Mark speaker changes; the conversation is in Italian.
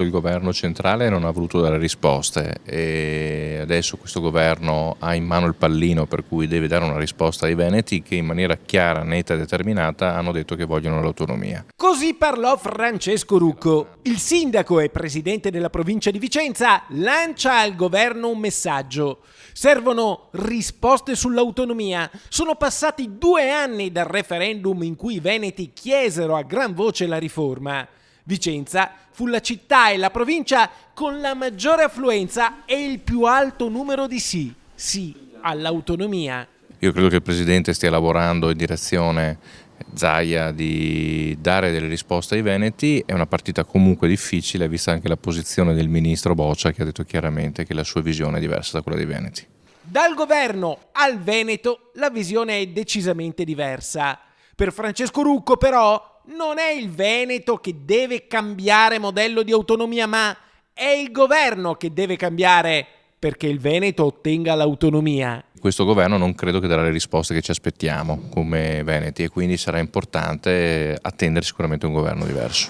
Speaker 1: Il governo centrale non ha voluto dare risposte e adesso questo governo ha in mano il pallino, per cui deve dare una risposta ai veneti che in maniera chiara, netta e determinata hanno detto che vogliono l'autonomia.
Speaker 2: Così parlò Francesco Rucco. Il sindaco e presidente della provincia di Vicenza lancia al governo un messaggio. Servono risposte sull'autonomia. Sono passati 2 anni dal referendum in cui i veneti chiesero a gran voce la riforma. Vicenza fu la città e la provincia con la maggiore affluenza e il più alto numero di sì all'autonomia.
Speaker 1: Io credo che il Presidente stia lavorando in direzione Zaia di dare delle risposte ai veneti. È una partita comunque difficile, vista anche la posizione del ministro Boccia, che ha detto chiaramente che la sua visione è diversa da quella dei veneti.
Speaker 2: Dal governo al Veneto la visione è decisamente diversa. Per Francesco Rucco però non è il Veneto che deve cambiare modello di autonomia, ma è il governo che deve cambiare perché il Veneto ottenga l'autonomia.
Speaker 1: Questo governo non credo che darà le risposte che ci aspettiamo come veneti e quindi sarà importante attendere sicuramente un governo diverso.